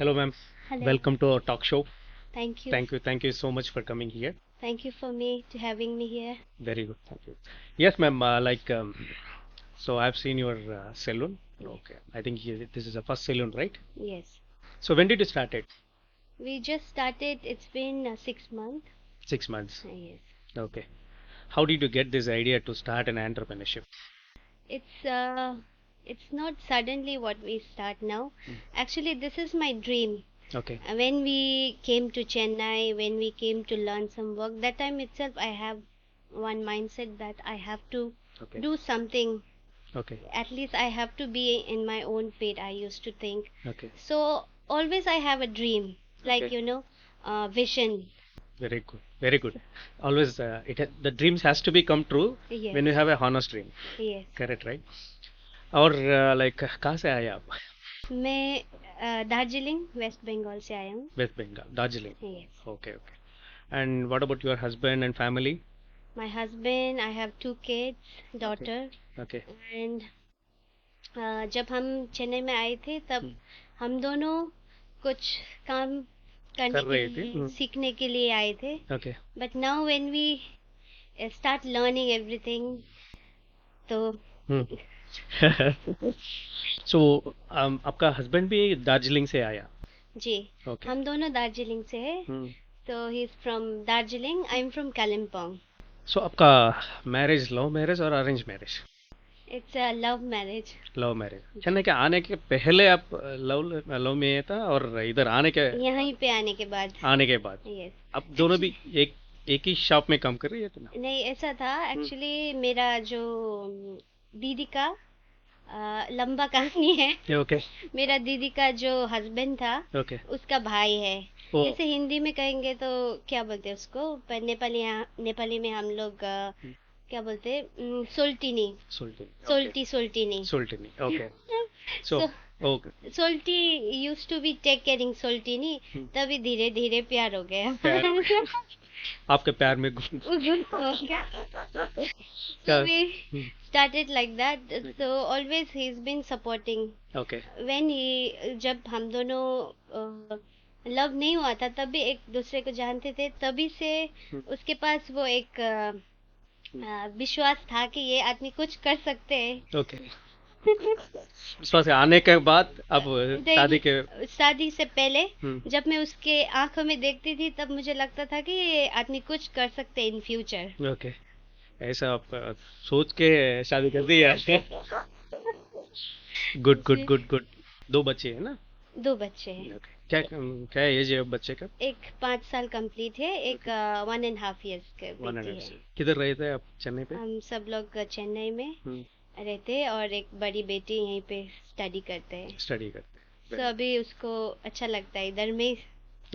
Hello, ma'am. Hello. Welcome to our talk show. Thank you. Thank you so much for coming here. Thank you for me to having me here. Very good, thank you. Yes, ma'am. So I've seen your salon. Yes. Okay, I think this is the first salon, right? Yes. So when did you start it? We just started. It's been 6 months. 6 months. Yes. Okay. How did you get this idea to start an entrepreneurship? It's not suddenly what we start now. Actually, this is my dream. Okay. When we came to Chennai, when we came to learn some work, that time itself I have one mindset that I have to Okay. do something. Okay. At least I have to be in my own feet, I used to think. Okay. So always I have a dream, like Okay. vision. Very good. Very good. Always, the dreams has to be come true Yes. when you have a honest dream. Yes. Correct, right? और कहाँ से आए आप? मैं Darjeeling waste Bengal से आया हूँ. West Bengal, Darjeeling. Yes. Okay, okay. And what about your husband and family? My husband, I have 2 kids, daughter. Okay. And जब हम चेन्नई में आए थे तब हम दोनों कुछ काम करने कर के रहे थे. लिए सीखने के लिए आए थे. Okay. But now when we start learning everything, तो So आपका हस्बैंड भी दार्जिलिंग से आया? जी. Okay. हम दोनों दार्जिलिंग से हैं. तो he is from Darjeeling, I am from Kalimpong. So आपका मैरिज लव मैरिज और arrange marriage? It's a love marriage. Love marriage. Chennai के आने के पहले आप लव में था और इधर आने के यहीं पे आने के बाद. आने के बाद यस. आप दोनों भी एक ही शॉप में काम कर रही है तो ना? नहीं, ऐसा था एक्चुअली. मेरा जो दीदी का लंबा कहानी है. ओके. मेरा दीदी का जो हस्बैंड था, ओके. उसका भाई है. ओ. जैसे हिंदी में कहेंगे तो क्या बोलते हैं उसको, पर नेपाली में हम लोग क्या बोलते हैं, सोल्टिनी. सोल्टिनी. सोल्टिनी. सोल्टिनी. ओके. So okay. सोल्टी used to be take caring सोल्टिनी. तभी धीरे धीरे प्यार हो गया. आपके प्यार में गुड हो गया. So we started like that. So always he's been supporting. Okay. When जब हम दोनों लव नहीं हुआ था तब भी एक दूसरे को जानते थे, तभी से उसके पास वो एक विश्वास था कि ये आदमी कुछ कर सकते हैं. ओके. विश्वास आने के बाद अब शादी से पहले जब मैं उसके आंखों में देखती थी तब मुझे लगता था कि ये आदमी कुछ कर सकते हैं इन फ्यूचर. ओके. ऐसा आप सोच के शादी कर दी है? Good good good good. 2 बच्चे हैं ना? 2 बच्चे हैं. Okay. क्या एज है बच्चे का? एक 5 साल कंप्लीट है, एक 1.5 years का बेटी है. किधर रहे थे आप चेन्नई पे? हम सब लोग चेन्नई में रहते हैं और एक बड़ी बेटी यहीं पे स्टडी करते हैं. तो अभी उसको अच्छा लगता है इधर में.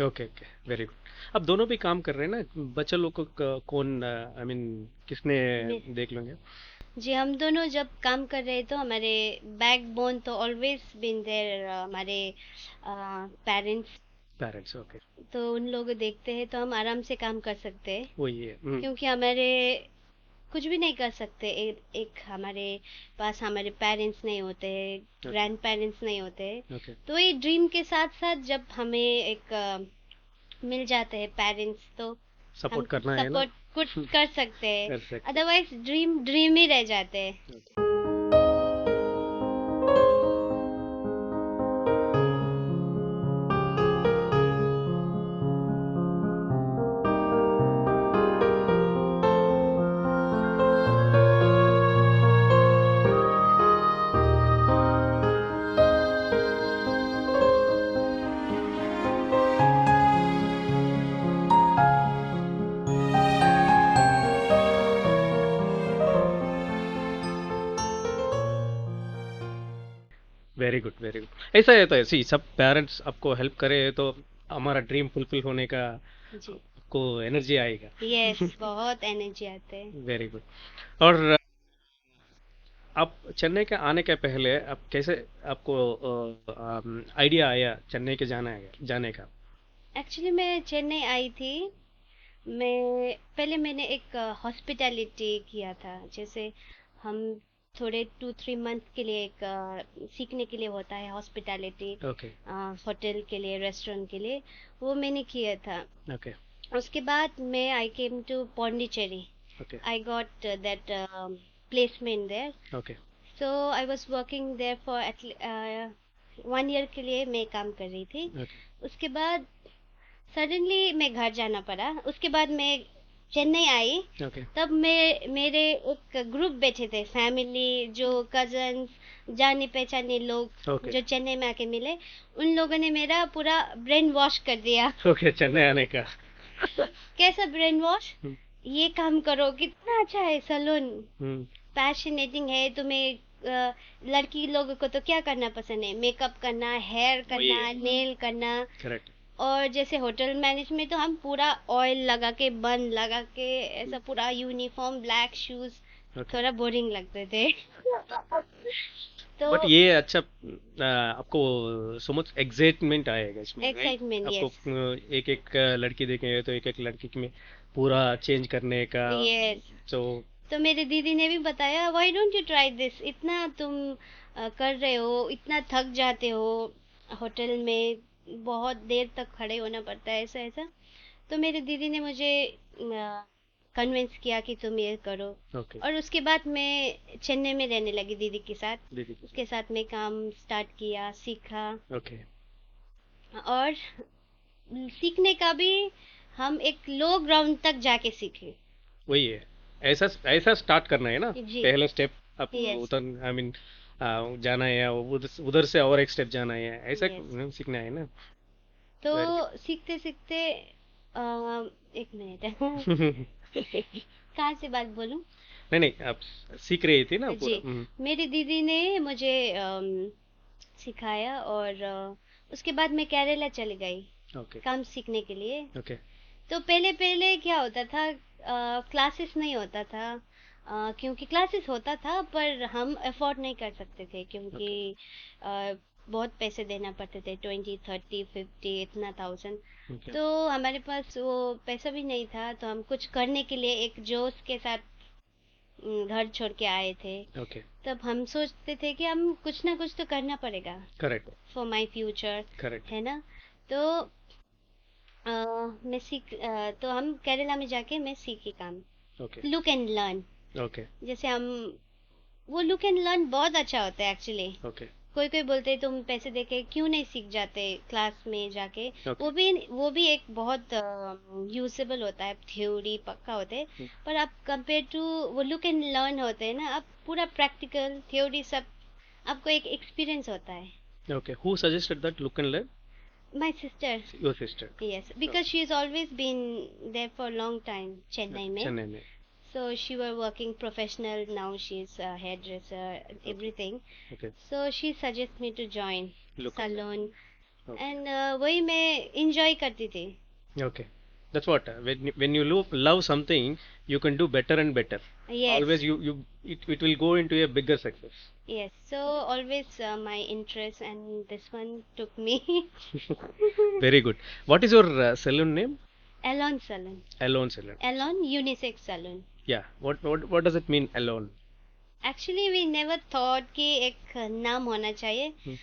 Okay okay. Very good. अब दोनों भी काम कर रहे हैं ना? बच्चे लोग को कौन आई मीन किसने देख लेंगे? जी, हम दोनों जब काम कर रहे तो हमारे बैकबोन तो ऑलवेज बीन देयर, हमारे पेरेंट्स. ओके. तो उन लोग देखते हैं तो हम आराम से काम कर सकते हैं. वही है. क्योंकि हमारे कुछ भी नहीं कर सकते. एक हमारे पास हमारे पेरेंट्स नहीं होते, ग्रैंड पेरेंट्स नहीं होते. तो ये ड्रीम के साथ साथ जब हमें एक मिल जाते हैं पेरेंट्स तो सपोर्ट करना है ना? सपोर्ट कुछ कर सकते हैं. अदरवाइज ड्रीम ही रह जाते हैं. Very good very good. ऐसा है तो ऐसी सब पेरेंट्स आपको हेल्प करे तो हमारा ड्रीम फुलफिल होने का आपको एनर्जी आएगा. यस, बहुत एनर्जी आते हैं. Very good. और आप चेन्नई के आने के पहले आप कैसे आपको आइडिया आया चेन्नई के जाने का? एक्चुअली मैं चेन्नई आई थी. मैंने एक हॉस्पिटैलिटी किया था. जैसे हम थोड़े 2-3 मंथ के लिए एक सीखने के लिए होता है हॉस्पिटैलिटी, ओके होटल के लिए, रेस्टोरेंट के लिए, वो मैंने किया था। ओके उसके बाद मैं I came to Pondicherry, okay I got that placement there, okay so I was working there for 1 year के लिए मैं काम कर रही थी। ओके उसके बाद सडनली मैं घर जाना पड़ा। उसके बाद मैं चेन्नई आई, ओके तब मैं मेरे एक ग्रुप बैठे थे, फैमिली, जो कजन्स, जाने पहचाने लोग ओके जो चेन्नई में आके मिले, उन लोगों ने मेरा पूरा ब्रेन वॉश कर दिया। ओके चेन्नई आने का। कैसा ब्रेन वॉश? हम्म, ये काम करो, कितना अच्छा है सैलून, हम्म, पैशनेटिंग है तुम्हें। लड़की लोगों को तो क्या करना पसंद है? मेकअप करना, हेयर वही करना, है। नेल करना। करेक्ट। और जैसे होटल मैनेजमेंट में तो हम पूरा ऑयल लगा के, बन लगा के, ऐसा पूरा यूनिफॉर्म, ब्लैक शूज, ओके थोड़ा बोरिंग लगते थे। तो बट ये अच्छा आपको सो मच एक्साइटमेंट आएगा इसमें, राइट? एक्साइटमेंट, आपको यस एक एक लड़की देखेंगे तो एक एक लड़की में पूरा चेंज करने का। यस। तो तो मेरी दीदी ने भी बताया, why don't you try this, इतना तुम कर रहे हो, इतना थक जाते हो होटल में, बहुत देर तक खड़े होना पड़ता है, ऐसा ऐसा। तो मेरी दीदी ने मुझे कन्विंस किया कि तुम ये करो। ओके और उसके बाद मैं चेन्नई में रहने लगी दीदी के साथ। दीदी के उसके साथ मैं काम स्टार्ट किया, सीखा। साथ। ओके और सीखने का भी हम एक लो ग्राउंड तक जाके सीखे। वही है, ऐसा ऐसा स्टार्ट करना है ना, जी, पहला स्टेप आप यस उतर, आई मीन जाना है, या उधर उधर से और एक स्टेप जाना है, ऐसा यस। सीखना है ना। तो वेरी सीखते सीखते एक मिनट गुड। कहाँ से बात बोलूं? नहीं नहीं, आप सीख रही थी ना जी, पूरा। मेरी दीदी ने मुझे सिखाया। और उसके बाद मैं केरला चली गई ओके काम सीखने के लिए। ओके तो पहले पहले क्या होता था, क्लासेस नहीं होता था, क्योंकि क्लासेस होता था पर हम अफोर्ड नहीं कर सकते थे, क्योंकि ओके अ, बहुत पैसे देना पड़ते थे, 20, 30, 50, इतना 1000। ओके तो हमारे पास वो पैसा भी नहीं था, तो हम कुछ करने के लिए एक जोश के साथ घर छोड़ के आए थे। ओके तब हम सोचते थे कि हम कुछ ना कुछ तो करना पड़ेगा correct for my future, correct है ना। तो तो हम केरला में जाके मैं सीखी काम, okay look and learn. Okay जैसे हम, वो लुक एंड लर्न बहुत अच्छा होता है एक्चुअली। ओके कोई कोई बोलते हैं तुम पैसे देके क्यों नहीं सीख जाते क्लास में जाके। ओके वो भी एक बहुत यूजेबल होता है, थ्योरी पक्का होते हैं, पर आप कंपेयर टू वो लुक एंड लर्न होते हैं ना, आप पूरा प्रैक्टिकल थ्योरी सब, आपको एक एक्सपीरियंस होता है। Okay who suggested that look and learn? My sister, your sister. Yes, because she is always been there for long time Chennai में। चेन्नई में। So she were working professional, now she's a hairdresser, okay everything. Okay So she suggests me to join look and salon, learn. Okay and वही मैं enjoy करती थी। okay, that's what when you love something, you can do better and better. Yes, Always it will go into a bigger success. yes. So always my interest, and this one took me. Very good. What is your salon name? Alone salon, Alone salon. Alone unisex salon. Yeah, what does it mean, alone? Actually we never thought कि एक नाम होना चाहिए, Hmm.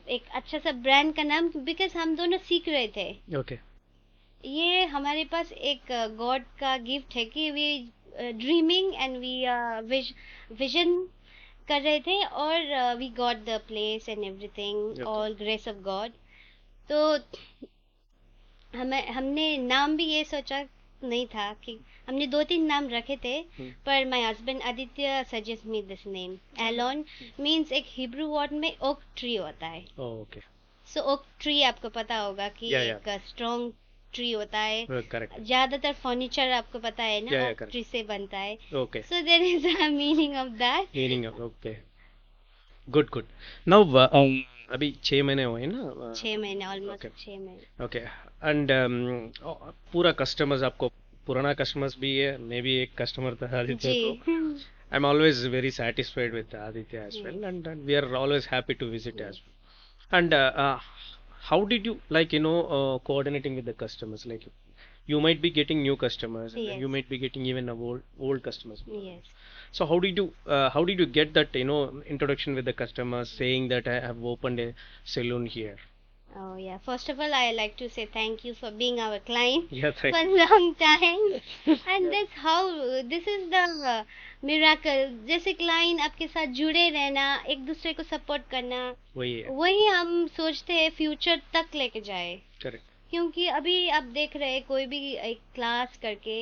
एक अच्छा सा brand का नाम, बिकॉज हम दोनों सीख रहे थे। Okay ये हमारे पास एक गॉड का गिफ्ट है कि we dreaming and we vision कर रहे थे, और we got the place and everything, okay all grace of God. तो हमने नाम भी ये सोचा नहीं था कि, हमने 2-3 नाम रखे थे, Hmm. पर my husband Aditya suggest me this name. Elon means एक हिब्रू वर्ड में ओक ट्री होता है। oh okay so oak tree आपको पता होगा कि yeah एक स्ट्रॉन्ग ट्री होता है। correct ज्यादातर फर्नीचर आपको पता है ना, yeah ओक correct ट्री से बनता है। okay so there is a meaning of that. meaning of okay good good now अभी 6 महीने हुए ना 6 महीने, okay ऑलमोस्ट 6 महीने। ओके एंड पूरा कस्टमर्स आपको पुराना कस्टमर्स भी है, मैं भी एक कस्टमर था आदित्य जी। को। I am always very satisfied with Aditya as well, and we are always happy to visit as well. And how did you like coordinating with the customers? Like you might be getting new customers, and then Yes, you might be getting even old customers. yes, So how did you get that, introduction with the customers saying that I have opened a salon here? Oh yeah. First of all, I like to say thank you for being our client Yeah, for thank a long time. And that's how this is the miracle. जैसे client आपके साथ जुड़े रहना, एक दूसरे को support करना, वही है. वही हम सोचते हैं फ्यूचर तक लेके जाए. Correct. क्योंकि अभी आप देख रहे हैं कोई भी एक क्लास करके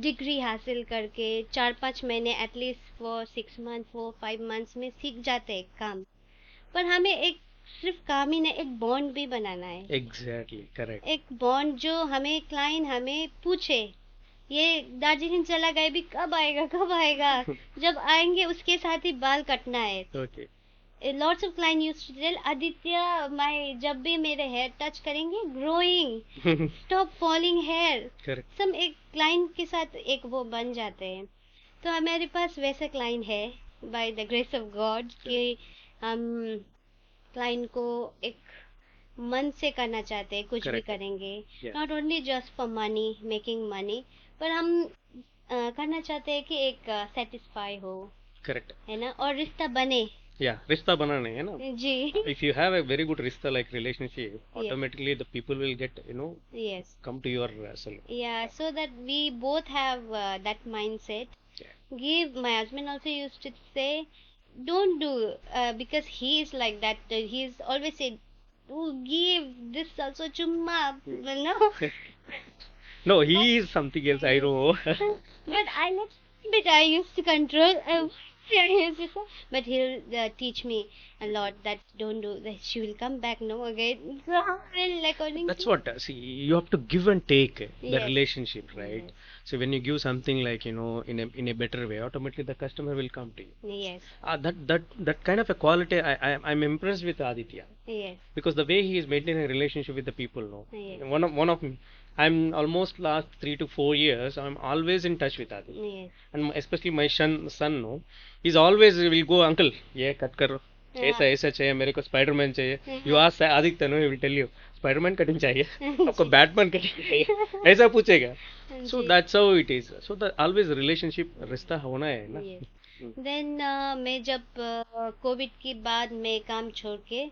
डिग्री हासिल करके 4-5 महीने एटलीस्ट फॉर 6 मंथ 4-5 मंथ्स में सीख जाते हैं काम. पर हमें एक सिर्फ काम ही नहीं, एक बॉन्ड भी बनाना है. Exactly. Correct. एक बॉन्ड जो हमें क्लाइंट हमें पूछे ये दार्जिलिंग चला गया भी कब आएगा कब आएगा. जब आएंगे उसके साथ ही बाल कटना है. Okay. Lots of client used to tell Aditya मैं जब भी मेरे हेयर टच करेंगे growing stop falling hair. Correct. सब एक क्लाइंट के साथ एक वो बन जाते हैं. तो हमारे पास वैसे क्लाइंट है by the grace of God कि हम क्लाइंट को एक मन से करना चाहते हैं. कुछ भी Correct. करेंगे Yeah. Not only just for money making money, पर हम करना चाहते हैं कि एक सेटिस्फाई हो, Correct. है ना, और रिश्ता बने. Yeah, रिश्ता बनाना है ना. जी. If you have a very good rishta like relationship, automatically the people will get, Yes. come to your salon. Yeah, so that we both have that mindset. Yeah. Give, my husband also used to say, don't do, because he is like that. He's always said, oh, give this also chumma, well, no. No, he is something else, I know. But I let bit I used to control. I used to say, but he'll teach me a lot that don't do that. She will come back no again. So, well, according That's to, what, see, you have to give and take the Yes. relationship, right? Yes. So when you give something like, in a better way, automatically the customer will come to you. Yes, That kind of a quality, I'm impressed with Aditya, yes, because the way he is maintaining a relationship with the people, no. Yes. One of me, I'm almost last 3 to 4 years, I'm always in touch with Aditya. yes. And especially my son, no, he's always will go, uncle, ये cut करो, ऐसा ऐसा चाहिए, मेरे को Spiderman चाहिए. You ask Aditya, no, he will tell you Spiderman cutting चाहिए, आपको बैटमैन कटिंग चाहिए, ऐसा पूछेगा. So that's how it is. So the always relationship रिश्ता होना है ना. Yes. Then मैं जब कोविड के बाद मैं काम छोड़ के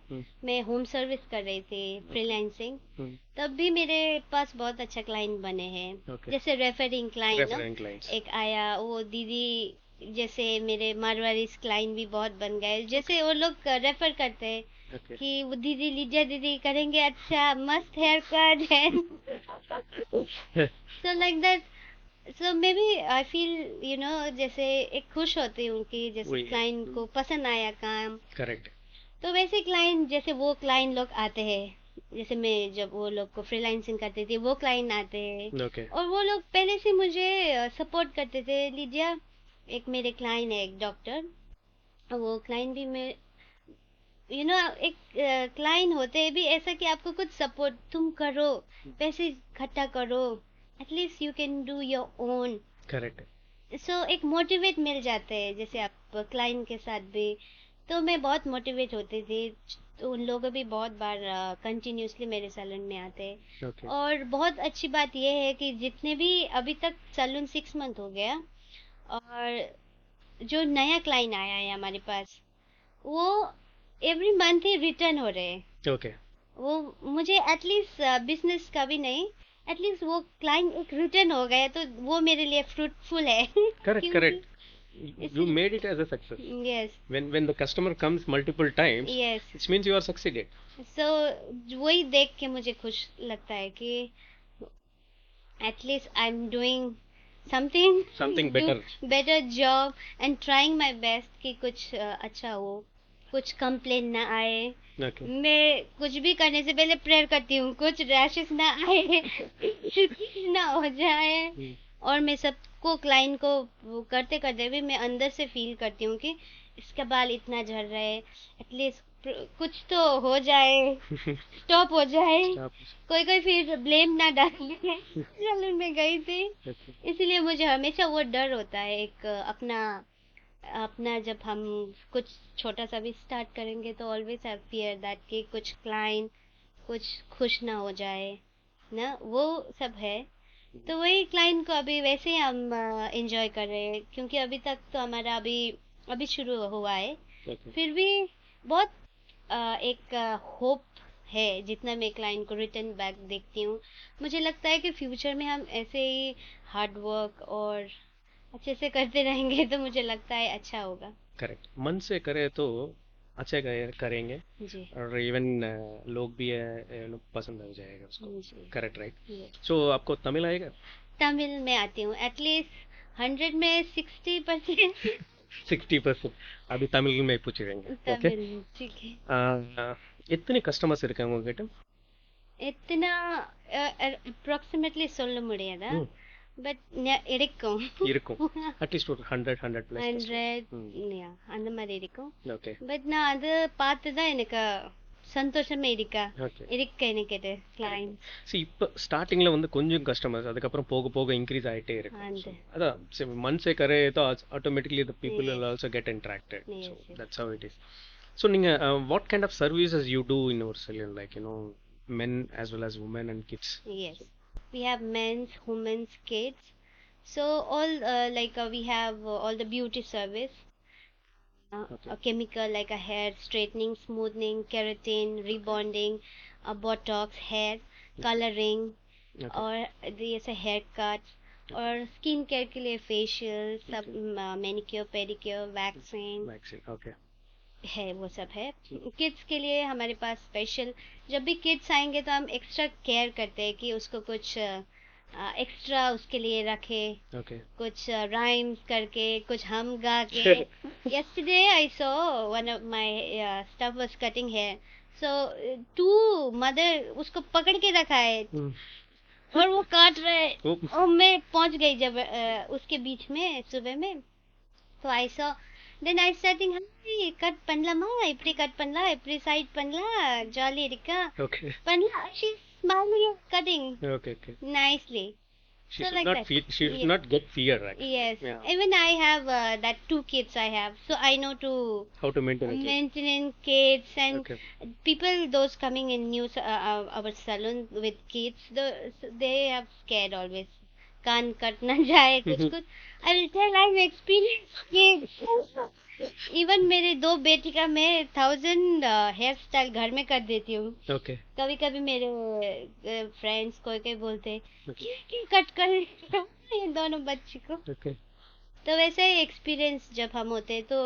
मैं होम सर्विस कर रही थी फ्रीलांसिंग, तब भी मेरे पास बहुत अच्छा क्लाइंट बने हैं. Okay. जैसे रेफरिंग क्लाइंट, Referring clients. एक आया वो दीदी, जैसे मेरे मारवाड़ी क्लाइंट भी बहुत बन गए. जैसे वो लोग रेफर करते हैं Okay. कि वो दीदी लीजिए दीदी करेंगे अच्छा मस्त हेयर कट है. So like that, so maybe I feel जैसे एक खुश होती हूँ कि जैसे वही. क्लाइंट को पसंद आया काम. Correct. तो वैसे क्लाइंट जैसे वो क्लाइंट लोग आते हैं, जैसे मैं जब वो लोग को फ्रीलांसिंग करती थी वो क्लाइंट आते हैं. Okay. और वो लोग पहले से मुझे सपोर्ट करते थे. लीजिए एक मेरे क्लाइंट है एक डॉक्टर, वो क्लाइंट भी मैं एक क्लाइंट होते हैं भी ऐसा कि आपको कुछ सपोर्ट तुम करो, पैसे इकट्ठा करो, at least you can do your own. Correct. सो एक मोटिवेट मिल जाते हैं जैसे आप क्लाइंट के साथ भी. तो मैं बहुत मोटिवेट होती थी. तो उन लोगों भी बहुत बार कंटिन्यूसली मेरे सैलून में आते हैं. Okay. और बहुत अच्छी बात यह है कि जितने भी अभी तक सैलून 6 मंथ हो गया, और जो नया क्लाइंट आया है हमारे पास वो एवरी मंथ ही रिटर्न हो रहे हैं. Okay. वो मुझे एटलीस्ट बिजनेस का भी नहीं, एटलीस्ट वो क्लाइंट एक रिटर्न हो गया तो वो मेरे लिए फ्रूटफुल है. Correct. Correct. You made it as a success. Yes When the customer comes multiple times, yes. it means you are succeeded. सो वही देख के मुझे खुश लगता है कि at least I am doing Something better. Better job and trying my best कि कुछ अच्छा हो, कुछ कंप्लेन ना आए. Okay. मैं कुछ भी करने से पहले प्रेयर करती हूँ कुछ रैशेस ना आए, कुछ ना हो जाए. और मैं सबको क्लाइंट को वो करते करते भी मैं अंदर से फील करती हूँ कि इसका बाल इतना झड़ रहा है, एटलीस्ट कुछ तो हो जाए, स्टॉप हो जाए. Stop. कोई फिर ब्लेम ना डाले. सैलून में गई थी, Okay. इसलिए मुझे हमेशा वो डर होता है एक अपना जब हम कुछ छोटा सा भी स्टार्ट करेंगे तो ऑलवेज हैव फियर दैट कि कुछ क्लाइंट कुछ खुश ना हो जाए ना, वो सब है. तो वही क्लाइंट को अभी वैसे ही हम एंजॉय कर रहे हैं, क्योंकि अभी तक तो हमारा अभी अभी शुरू हुआ है। ओके फिर भी बहुत एक होप है, जितना मैं क्लाइंट को रिटर्न बैक देखती हूँ। मुझे लगता है कि फ्यूचर में हम ऐसे ही हार्ड वर्क और अच्छे से करते रहेंगे तो मुझे लगता है अच्छा होगा। करेक्ट, मन से करे तो अच्छे करेंगे, जी और इवन लोग भी पसंद आ जाएगा उसको। जी करेक्ट, राइट। ये सो आपको तमिल आएगा? तमिल में आती हूँ, एटलीस्ट 100 में 60%। 60%। अभी तमिल में पूछेंगे, ओके। तमिल ठीक है। எத்தனை கஸ்டமர்ஸ் இருக்காங்க உங்ககிட்ட? எத்தனா அப்ராக்சிமேட்லி சொல்ல முடியாதா, ம், பட் இருக்கும். இருக்கும். அட்லீஸ்ட் ஒரு 100 ப்ளஸ் கஸ்டமர். 100 அந்த மாதிரி இருக்கும். ஓகே பட் நான் அது பார்த்து தான் எனக்கு சந்தோஷமே ஓகே. எனக்கு இது கிளைண்ட். சி இப்போ ஸ்டார்டிங்ல வந்து கொஞ்சம் கஸ்டமர்ஸ், அதுக்கப்புறம் போக போக இன்க்ரீஸ் ஆயிட்டே இருக்கு. அந்த So, அதான் मन से करे तो automatically the people will Yes. also get interacted. So Yes, yes. that's how it is. So நீங்க what kind of services you do in our salon, like men as well as women and kids? Yes, we have men's, women's, kids. So all we have all the beauty service, Okay. a chemical like a hair straightening, smoothing, keratin, rebonding, botox, hair coloring, Okay. और जैसे hair cut और skin care के लिए facial सब, manicure pedicure, waxing Vaccine. Okay. है, वो सब है। किड्स के लिए हमारे पास स्पेशल, जब भी किड्स आएंगे तो हम एक्स्ट्रा केयर करते हैं कि उसको कुछ एक्स्ट्रा उसके लिए रखे, Okay. कुछ राइम्स करके, कुछ हम गा के। yesterday I saw one of my staff was cutting hair, so to mother उसको पकड़ के रखा है Hmm. और वो काट रहा है, Oops. और मैं पहुंच गई जब उसके बीच में सुबह में, तो I saw, then I starting, hi cut பண்ணலாமா, இப்படி கட் பண்ணலாம், இப்படி சைட் பண்ணலாம், ஜாலி இருக்கா, Okay. பண்ணலாம். She's smiling and cutting Okay. Okay. nicely. She So should like not that. feel. She should Ye- not get fear, actually. Yes, Yeah. even I have that 2 kids I have, so I know to How to maintain a kid. maintain kids and Okay. people those coming in new our salon with kids, they have scared always, कान कट ना जाए कुछ कुछ. I will tell I experience kids. Even मेरे 2 बेटी का मैं 1000 हेयर स्टाइल घर में कर देती हूँ. Okay. कभी कभी मेरे फ्रेंड्स कोई कोई बोलते Okay. क्यों कट कर रही हो ये दोनों बच्ची को. Okay. तो वैसे ही एक्सपीरियंस जब हम होते हैं तो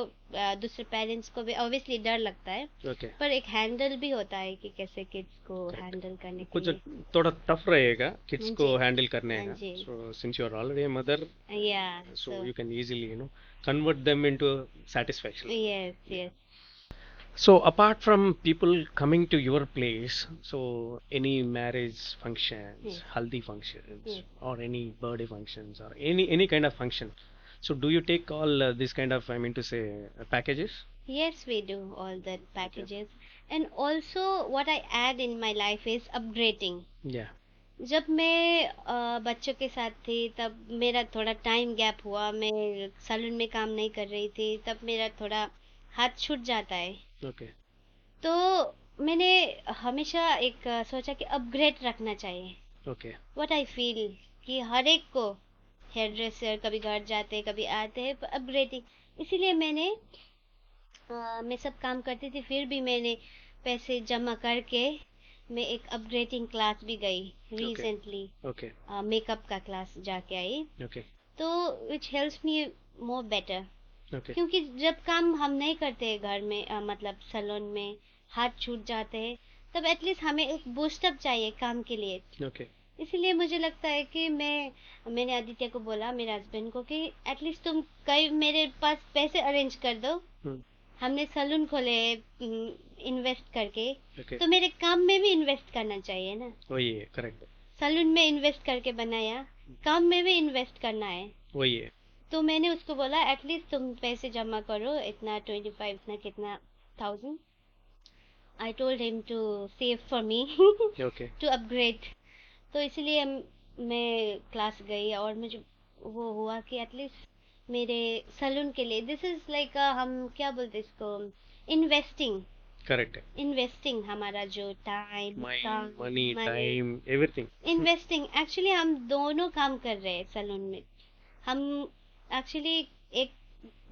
दूसरे पेरेंट्स को भी ऑब्वियसली डर लगता है, Okay. पर एक हैंडल भी होता है कि कैसे किड्स को हैंडल करने के कुछ लिए. थोड़ा टफ रहेगा किड्स हाँ को जी. हैंडल करने हाँ का. जी. So since you are already a mother, या so you can easily convert them into satisfaction. Yes yes. So apart from people coming to your place, so any marriage functions, Yes. haldi functions, Yes. or any birthday functions, or any kind of function, so do you take all this kind of, I mean to say, packages? Yes, we do all that packages. And also what I add in my life is upgrading. Yeah. जब मैं बच्चों के साथ थी तब मेरा थोड़ा time gap हुआ, मैं सैलून में काम नहीं कर रही थी, तब मेरा थोड़ा हाथ छूट जाता है. Okay. तो मैंने हमेशा एक सोचा कि अपग्रेड रखना चाहिए. Okay. व्हाट आई फील कि हर एक को हेयर ड्रेसर कभी घर जाते कभी आते हैं, अपग्रेडिंग. इसीलिए मैं सब काम करती थी, फिर भी मैंने पैसे जमा करके मैं एक अपग्रेडिंग क्लास भी गई रिसेंटली. Okay. मेकअप का क्लास जाके आई, Okay. तो which helps me more better. Okay. क्योंकि जब काम हम नहीं करते घर में, मतलब सैलून में हाथ छूट जाते हैं, तब एटलीस्ट हमें एक बूस्टअप चाहिए काम के लिए. Okay. इसीलिए मुझे लगता है कि मैंने आदित्य को बोला, मेरे हस्बैंड को, कि एटलीस्ट तुम कई मेरे पास पैसे अरेंज कर दो. Hmm. हमने सैलून खोले इन्वेस्ट करके, Okay. तो मेरे काम में भी इन्वेस्ट करना चाहिए ना. वही है, correct. सैलून में इन्वेस्ट करके बनाया, काम में भी इन्वेस्ट करना है. वही है. तो मैंने उसको बोला एटलीस्ट तुम पैसे जमा करो, इतना 25 इतना कितना 1000. I told him to save for me Okay. To upgrade. तो इसलिए मैं क्लास गई और मुझे वो हुआ कि एटलीस्ट मेरे सैलून के लिए दिस इज लाइक हम क्या बोलते हैं इसको, इन्वेस्टिंग. करेक्ट है. इन्वेस्टिंग हमारा जो time mind, money, money time, everything. Investing actually हम दोनों काम कर रहे हैं सैलून में. हम एक्चुअली एक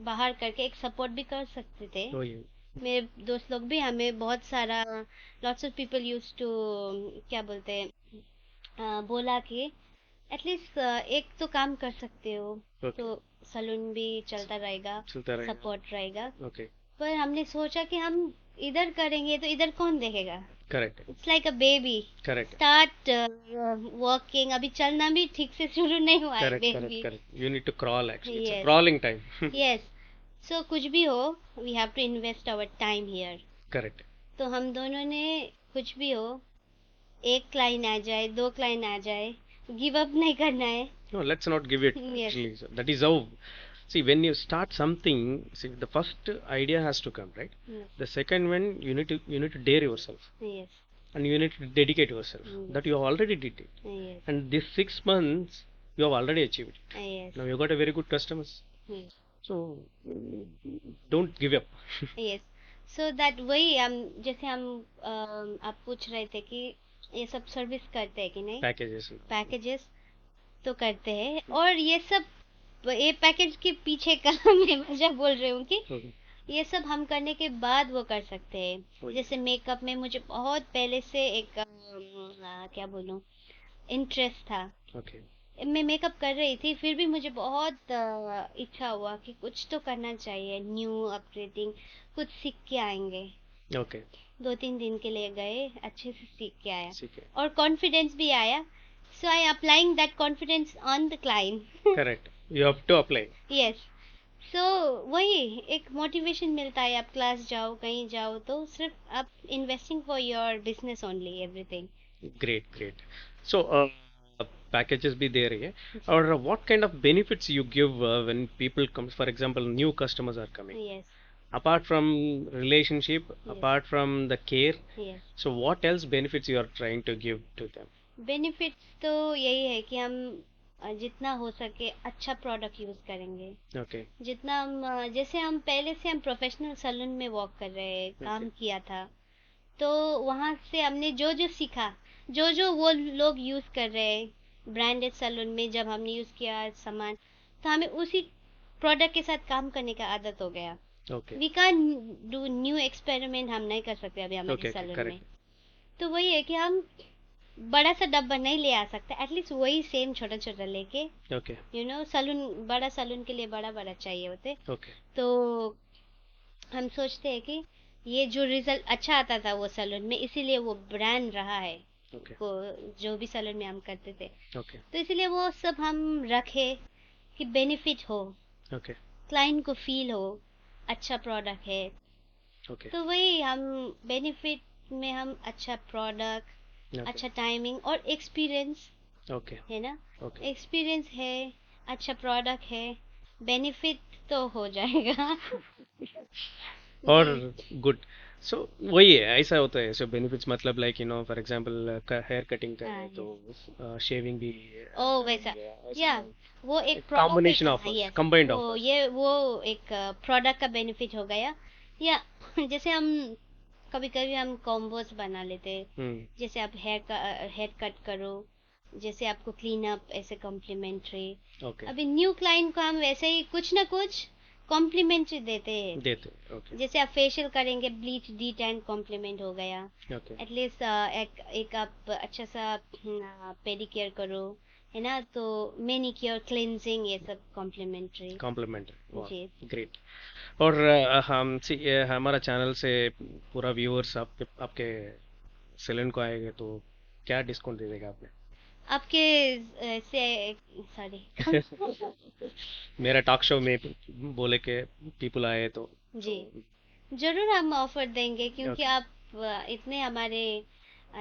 बाहर करके एक सपोर्ट भी कर सकते थे. तो ये मेरे दोस्त लोग भी हमें बहुत सारा lots of people use to क्या बोलते हैं बोला कि एटलीस्ट एक तो काम कर सकते हो ओके, तो सैलून भी चलता रहेगा, चलता रहेगा. सपोर्ट रहेगा. ओके, पर हमने सोचा कि हम इधर करेंगे तो इधर कौन देखेगा. करेक्ट है. It's like a baby correct है. Start working. अभी चलना भी ठीक से शुरू नहीं हुआ है correct, correct, baby. Correct. You need to crawl actually. It's a Yes. crawling time. Yes. So कुछ भी हो we have to invest our time here. Correct. तो हम दोनों ने कुछ भी हो एक क्लाइंट आ जाए, दो क्लाइंट आ जाए, गिव अप नहीं करना है. No, let's not give it. Yes. Actually, so that is how. See, when you start something, see, the first idea has to come, right? Yes. The second one, you need to dare yourself, Yes. and you need to dedicate yourself. Mm. That you already did it, Yes. and this 6 months you have already achieved it. Yes. Now you got a very good customers. Yes. So don't give up. Yes. So that वही हम जैसे हम आप पूछ रहे थे कि ये सब सर्विस करते हैं कि नहीं. Packages. पैकेजेस तो करते हैं और ये सब ये पैकेज के पीछे का मैं वजह बोल रही हूँ कि Okay. ये सब हम करने के बाद वो कर सकते हैं. वही. जैसे मेकअप में मुझे बहुत पहले से एक क्या बोलूँ इंटरेस्ट था. Okay. मैं मेकअप कर रही थी फिर भी मुझे बहुत इच्छा हुआ कि कुछ तो करना चाहिए न्यू अपग्रेडिंग. कुछ सीख के आएंगे. Okay. 2-3 दिन के लिए गए, अच्छे से सीख के आया ठीक है. और कॉन्फिडेंस भी आया. So I applying that confidence on the client. Correct. You have to apply. Yes. So वही एक मोटिवेशन मिलता है. आप क्लास जाओ कहीं जाओ तो सिर्फ आप investing for your business only everything. Great, great. So, packages be there, yeah? Or what kind of benefits you give when people come, for example, new customers are coming? Yes. Apart from relationship, Yes. apart from the care, yes. so what else benefits you are trying to give to them? Benefits तो यही है कि हम जितना हो सके अच्छा product use करेंगे. Okay, जितना हम जैसे हम पहले से हम प्रोफेशनल सैलून में वर्क कर रहे हैं, काम किया था तो वहाँ से हमने जो जो सीखा जो जो वो लोग यूज कर रहे हैं ब्रांडेड सैलून में जब हमने यूज किया सामान तो हमें उसी प्रोडक्ट के साथ काम करने का आदत हो गया. okay, we can do new experiment हम नहीं कर सकते अभी हमारे okay, सैलून में. correct. तो वही है कि हम बड़ा सा डब्बा नहीं ले आ सकते. एटलीस्ट वही सेम छोटा छोटा लेके Okay, यू नो सैलून बड़ा सैलून के लिए बड़ा बड़ा चाहिए होते. okay, तो हम सोचते हैं कि ये जो रिजल्ट अच्छा आता था वो सैलून में इसीलिए वो ब्रांड रहा है okay, वो जो भी सैलून में हम करते थे. okay, तो इसीलिए वो सब हम रखे कि बेनिफिट हो, okay, क्लाइंट को फील हो अच्छा प्रोडक्ट है. okay, तो वही हम बेनिफिट में हम अच्छा प्रोडक्ट okay, अच्छा टाइमिंग और एक्सपीरियंस okay, है ना. okay. एक्सपीरियंस है अच्छा प्रोडक्ट है बेनिफिट तो हो जाएगा. और गुड. सो वही है, ऐसा होता है. सो बेनिफिट्स मतलब like for example hair cutting का है तो शेविंग भी. ओ वैसा या वो एक combination of yes, combined वो offers. ये वो एक प्रोडक्ट का बेनिफिट हो गया. या जैसे हम कभी कभी हम कॉम्बोस बना लेते हैं. हम्म. जैसे आप हेयर कट करो जैसे आपको क्लीन अप ऐसे कॉम्प्लीमेंट्री. ओके, अभी न्यू क्लाइंट को हम वैसे ही कुछ ना कुछ कॉम्प्लीमेंट्री देते हैं. देते. ओके, जैसे आप फेशियल करेंगे ब्लीच डी टैन कॉम्प्लीमेंट हो गया. ओके, एटलीस्ट एक आप अच्छा सा पेडिक्योर करो है ना तो मैनिक्योर क्लेंजिंग ये सब कॉम्प्लीमेंट्री. कॉम्प्लीमेंट. जी. ग्रेट. और हमारा चैनल से पूरा व्यूअर्स आपके सैलून को आएंगे तो क्या डिस्काउंट दे देगा आपने? आपके से सॉरी मेरा टॉक शो में बोले के पीपल आए तो जी जरूर हम ऑफर देंगे क्योंकि Okay. आप इतने हमारे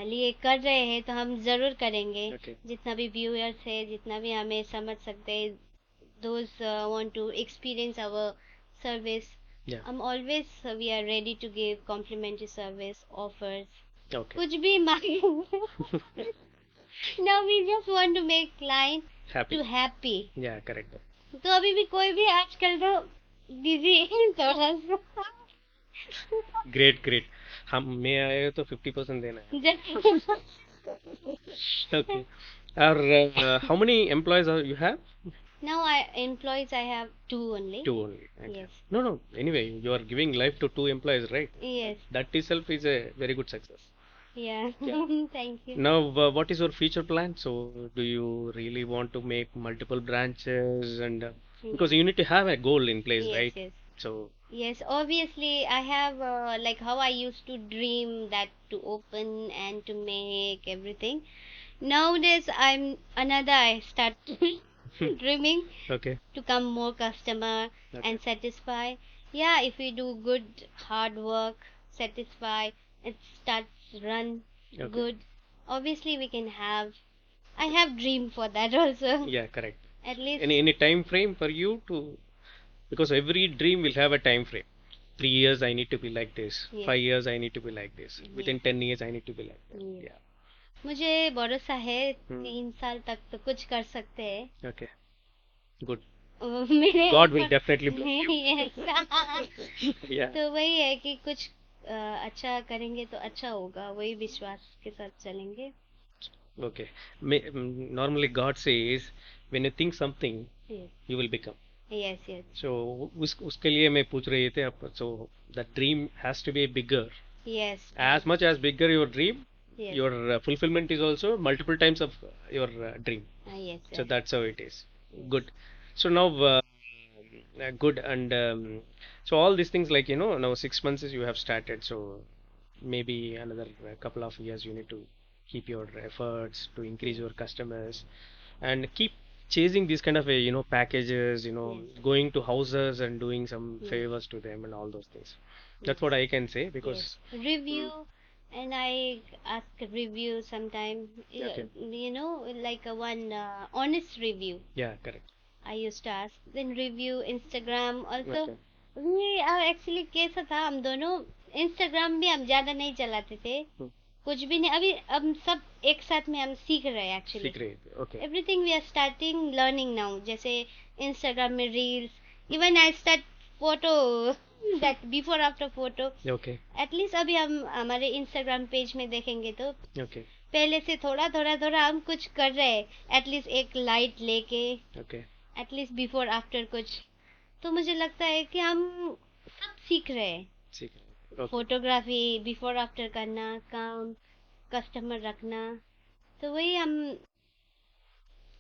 लिए कर रहे हैं तो हम जरूर करेंगे. Okay. जितना भी व्यूअर्स है जितना भी हमें समझ सकते हैं those want to experience our service. Yeah. I'm always we are ready to give complimentary service offers. Okay, कुछ भी मांगे. Now we just want to make client happy. to happy. या करेक्ट. तो अभी भी कोई भी आजकल तो बिजी है थोड़ा सा. Great, great. हम मैं आए तो 50% देना है. Just- Okay. और how many employees you have? Now I employees I have two only. Two only. Okay. Yes. No, no. Anyway, you are giving life to two employees, right? Yes. That itself is a very good success. Yeah. Yeah. Thank you. Now, what is your future plan? So, do you really want to make multiple branches and because you need to have a goal in place, Yes, right? yes. So, Yes, obviously, I have like how I used to dream that to open and to make everything. Nowadays, I start dreaming okay, to come more customer okay, and satisfy. Yeah, if we do good hard work, satisfy, it starts run okay. good. Obviously, we can have. I have dream for that also. Yeah, correct. At least, Any time frame for you to because every dream will have a time frame. 3 years I need to be like this. yes. 5 years I need to be like this. Yes. Within 10 years I need to be like that. Yes. Yeah. मुझे भरोसा है Hmm. 3 साल तक तो कुछ कर सकते हैं. Okay. Good. मेरे God will definitely bless you. Yes. Yeah. तो वही है कि कुछ अच्छा करेंगे तो अच्छा होगा, वही विश्वास के साथ चलेंगे. Okay. Normally God says when you think something Yes. you will become. Yes, yes. So उसके लिए मैं पूछ रही थी आप so the dream has to be bigger. Yes. As much as bigger your dream, Yes. your fulfillment is also multiple times of your dream. Yes, So yes. that's how it is. Good. So now good and so all these things like now 6 months is you have started so maybe another couple of years you need to keep your efforts to increase your customers and keep chasing these kind of packages Yes. going to houses and doing some Yes. favors to them and all those things. That's what I can say because Yes. Review, and I ask review sometime. Okay. Like a one honest review. yeah, correct. I used to ask. Then review Instagram also. Okay. ये actually कैसा था, हम दोनों Instagram भी हम ज्यादा नहीं चलाते थे, Hmm. कुछ भी नहीं. अभी हम सब एक साथ में हम सीख रहे हैं एक्चुअली. सीख रहे थे. Okay. Everything we are starting learning now. जैसे इंस्टाग्राम में reels, even I start photo that before after photo. Okay. At least अभी हम हमारे इंस्टाग्राम पेज में देखेंगे तो Okay. पहले से थोड़ा थोड़ा थोड़ा हम कुछ कर रहे हैं, एटलीस्ट एक लाइट लेके, Okay. एटलीस्ट बिफोर आफ्टर कुछ. तो मुझे लगता है कि हम सब सीख रहे हैं. सीख रहे थे. Okay. फोटोग्राफी बिफोर आफ्टर करना, काम, कस्टमर रखना, तो वही हम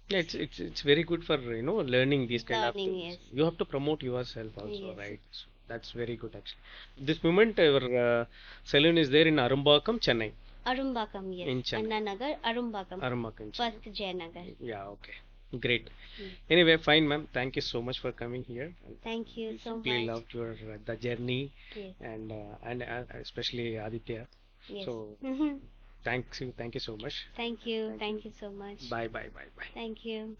Yeah, it's very good for learning these kind of Learning, things. yes. You have to promote yourself also, Yes. right? So that's very good actually. This moment our salon is there in Arumbakam, Chennai. Arumbakkam, yes. In Chennai. Anna Nagar, Arumbakkam, Arumbakam, Chennai. First Jayanagar. Yeah, okay. Great. Mm. Anyway, fine, ma'am. Thank you so much for coming here. Thank you so Really much. loved your the journey Yes. and especially Aditya. Yes. So thank you so much. Thank you so much. Bye, bye, bye, bye. Thank you.